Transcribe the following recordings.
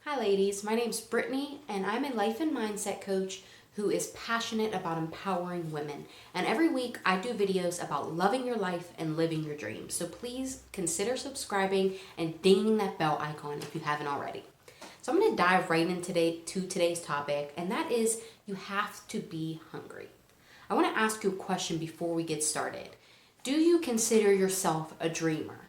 Hi ladies, my name's Brittany and I'm a life and mindset coach who is passionate about empowering women. And every week I do videos about loving your life and living your dreams. So please consider subscribing and dinging that bell icon if you haven't already. So I'm going to dive right into today's topic, and that is you have to be hungry. I want to ask you a question before we get started. Do you consider yourself a dreamer?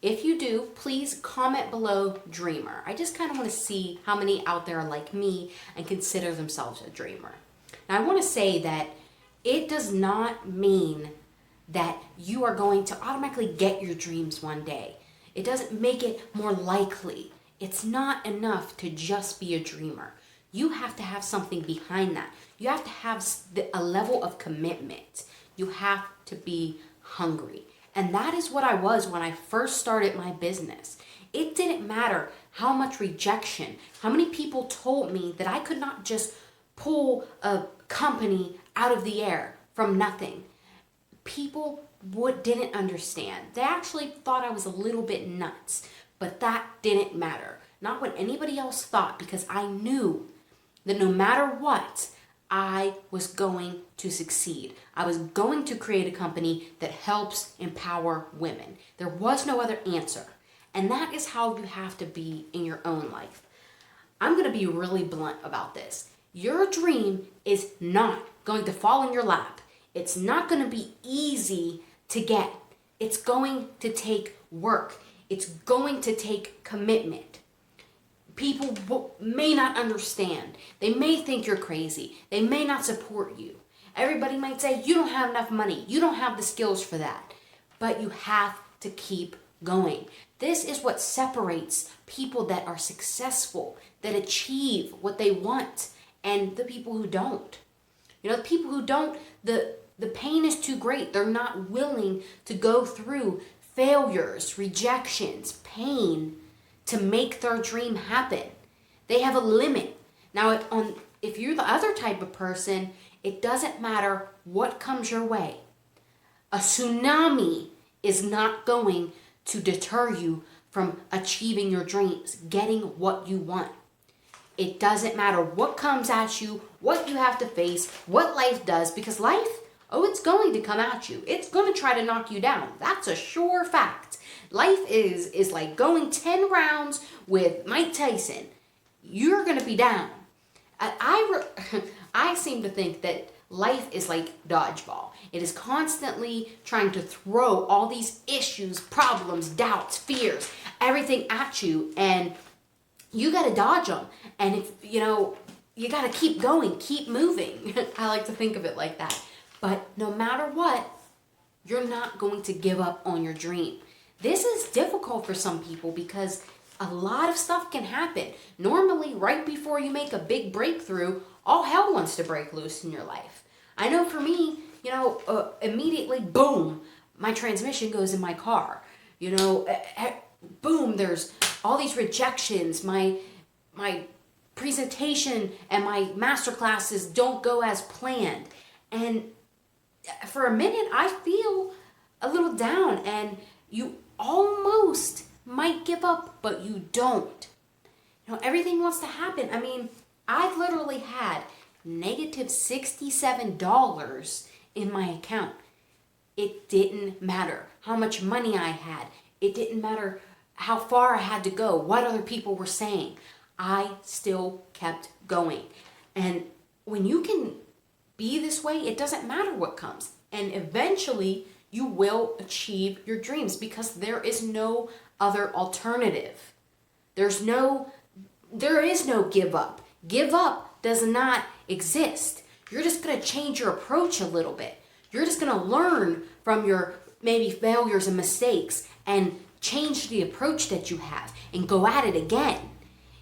If you do, please comment below dreamer. I just kind of want to see how many out there are like me and consider themselves a dreamer. Now I want to say that it does not mean that you are going to automatically get your dreams one day. It doesn't make it more likely. It's not enough to just be a dreamer. You have to have something behind that. You have to have a level of commitment. You have to be hungry. And that is what I was when I first started my business. It didn't matter how much rejection, how many people told me that I could not just pull a company out of the air from nothing. People didn't understand. They actually thought I was a little bit nuts, but that didn't matter. Not what anybody else thought, because I knew that no matter what, I was going to succeed. I was going to create a company that helps empower women. There was no other answer. And that is how you have to be in your own life. I'm going to be really blunt about this. Your dream is not going to fall in your lap. It's not going to be easy to get. It's going to take work. It's going to take commitment. People may not understand. They may think you're crazy. They may not support you. Everybody might say, you don't have enough money. You don't have the skills for that. But you have to keep going. This is what separates people that are successful, that achieve what they want, and the people who don't. You know, the people who don't, the pain is too great. They're not willing to go through failures, rejections, pain, to make their dream happen. They have a limit. Now, if you're the other type of person, it doesn't matter what comes your way. A tsunami is not going to deter you from achieving your dreams, getting what you want. It doesn't matter what comes at you, what you have to face, what life does, because life, it's going to come at you. It's going to try to knock you down. That's a sure fact. Life is like going 10 rounds with Mike Tyson. You're going to be down. I seem to think that life is like dodgeball. It is constantly trying to throw all these issues, problems, doubts, fears, everything at you, and you got to dodge them. And if you got to keep going, keep moving. I like to think of it like that. But no matter what, you're not going to give up on your dream. This is difficult for some people because a lot of stuff can happen. Normally, right before you make a big breakthrough, all hell wants to break loose in your life. I know for me, immediately, boom, my transmission goes in my car. Boom, there's all these rejections. My presentation and my master classes don't go as planned. And for a minute, I feel a little down, and you almost might give up, but you don't. Everything wants to happen. I mean, I've literally had negative $67 in my account. It didn't matter how much money I had. It didn't matter how far I had to go, what other people were saying. I still kept going. And when you can be this way, it doesn't matter what comes. And eventually, you will achieve your dreams because there is no other alternative. There is no give up. Give up does not exist. You're just going to change your approach a little bit. You're just going to learn from your maybe failures and mistakes and change the approach that you have and go at it again.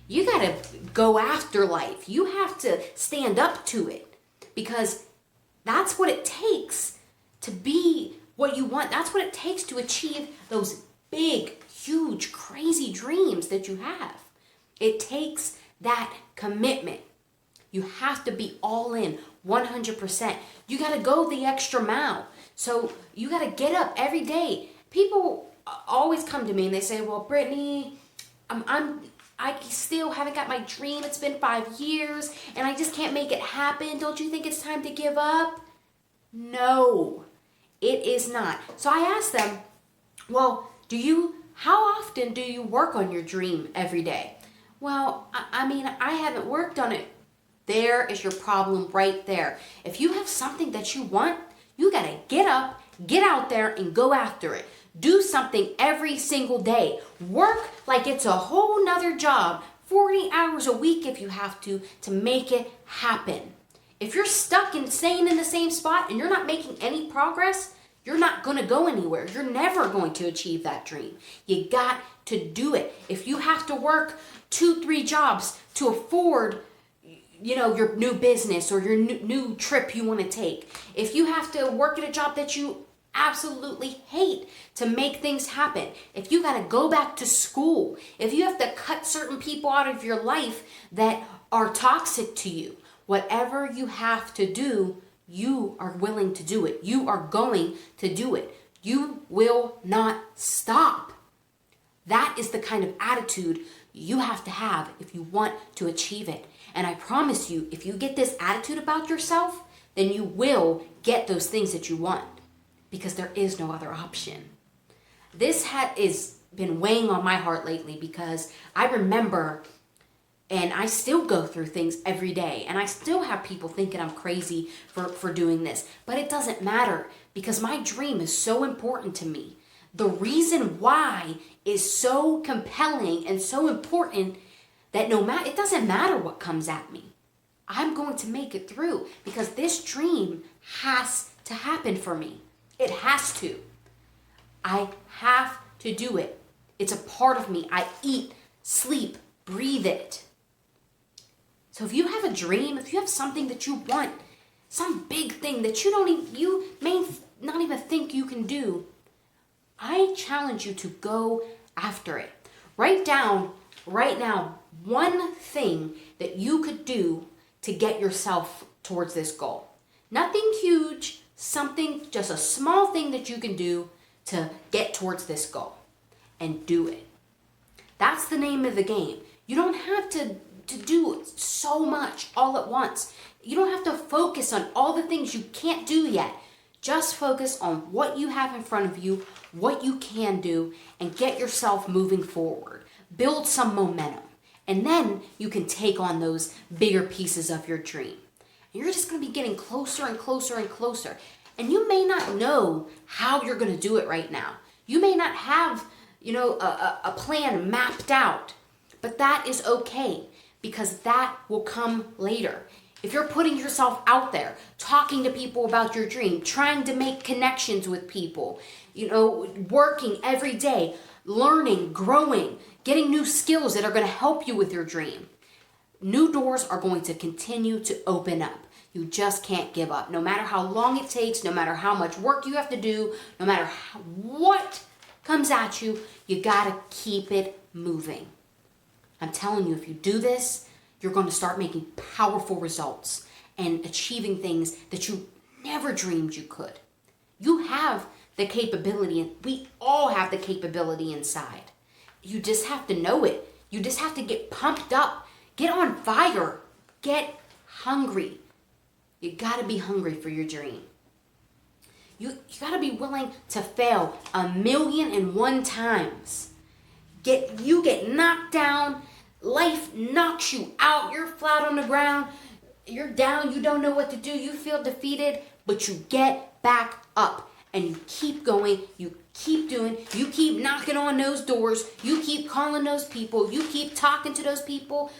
You got to go after life. You have to stand up to it because that's what it takes to be what you want. That's what it takes to achieve those big, huge, crazy dreams that you have. It takes that commitment. You have to be all in, 100%. You got to go the extra mile. So you got to get up every day. People always come to me and they say, well, Brittany, I'm I still haven't got my dream. It's been 5 years and I just can't make it happen. Don't you think it's time to give up? No, it is not. So I asked them, well, how often do you work on your dream every day? Well, I mean, I haven't worked on it. There is your problem right there. If you have something that you want, you got to get up, get out there, and go after it. Do something every single day. Work like it's a whole nother job, 40 hours a week if you have to make it happen. If you're stuck and staying in the same spot and you're not making any progress, you're not going to go anywhere. You're never going to achieve that dream. You got to do it. If you have to work 2-3 jobs to afford your new business or your new trip you want to take, if you have to work at a job that you absolutely hate to make things happen, if you got to go back to school, if you have to cut certain people out of your life that are toxic to you, whatever you have to do, you are willing to do it. You are going to do it. You will not stop. That is the kind of attitude you have to have if you want to achieve it. And I promise you, if you get this attitude about yourself, then you will get those things that you want, because there is no other option. This has been weighing on my heart lately because I remember, and I still go through things every day, and I still have people thinking I'm crazy for doing this, but it doesn't matter because my dream is so important to me. The reason why is so compelling and so important that it doesn't matter what comes at me. I'm going to make it through because this dream has to happen for me. It has to. I have to do it. It's a part of me. I eat, sleep, breathe it. So if you have a dream, if you have something that you want, some big thing that you may not even think you can do, I challenge you to go after it. Write down right now one thing that you could do to get yourself towards this goal. Nothing huge, just a small thing that you can do to get towards this goal, and do it. That's the name of the game. You don't have to do so much all at once. You don't have to focus on all the things you can't do yet. Just focus on what you have in front of you, what you can do, and get yourself moving forward. Build some momentum. And then you can take on those bigger pieces of your dream. And you're just going to be getting closer and closer and closer. And you may not know how you're going to do it right now. You may not have, a plan mapped out. But that is okay, because that will come later. If you're putting yourself out there, talking to people about your dream, trying to make connections with people, working every day, learning, growing, getting new skills that are going to help you with your dream, new doors are going to continue to open up. You just can't give up. No matter how long it takes, no matter how much work you have to do, no matter what comes at you, you got to keep it moving. I'm telling you, if you do this, you're going to start making powerful results and achieving things that you never dreamed you could. You have the capability, and we all have the capability inside. You just have to know it. You just have to get pumped up, get on fire, get hungry. You got to be hungry for your dream. You got to be willing to fail 1,000,001 times. You get knocked down, life knocks you out, you're flat on the ground, you're down, you don't know what to do, you feel defeated, but you get back up and you keep going, you keep doing, you keep knocking on those doors, you keep calling those people, you keep talking to those people,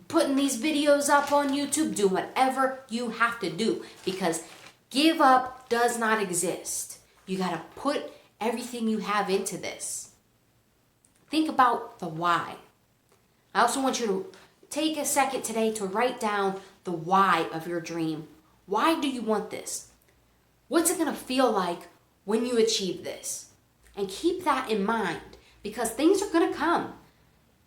putting these videos up on YouTube, do whatever you have to do, because give up does not exist. You got to put everything you have into this. Think about the why. I also want you to take a second today to write down the why of your dream. Why do you want this? What's it going to feel like when you achieve this? And keep that in mind, because things are going to come.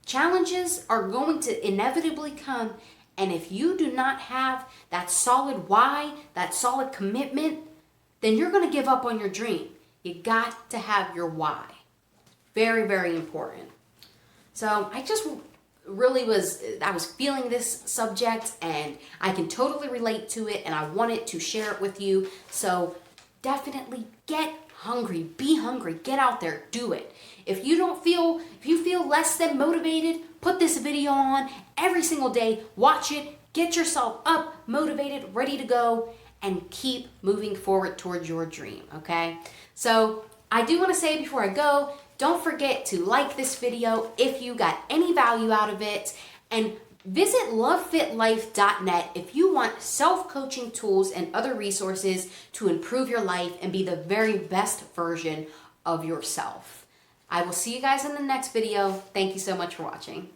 Challenges are going to inevitably come. And if you do not have that solid why, that solid commitment, then you're going to give up on your dream. You got to have your why. Very, very important. So I just I was feeling this subject and I can totally relate to it, and I wanted to share it with you. So definitely get hungry, be hungry, get out there, do it. If you feel less than motivated, put this video on every single day, watch it, get yourself up, motivated, ready to go, and keep moving forward towards your dream, okay? So I do want to say before I go, don't forget to like this video if you got any value out of it, and visit lovefitlife.net if you want self-coaching tools and other resources to improve your life and be the very best version of yourself. I will see you guys in the next video. Thank you so much for watching.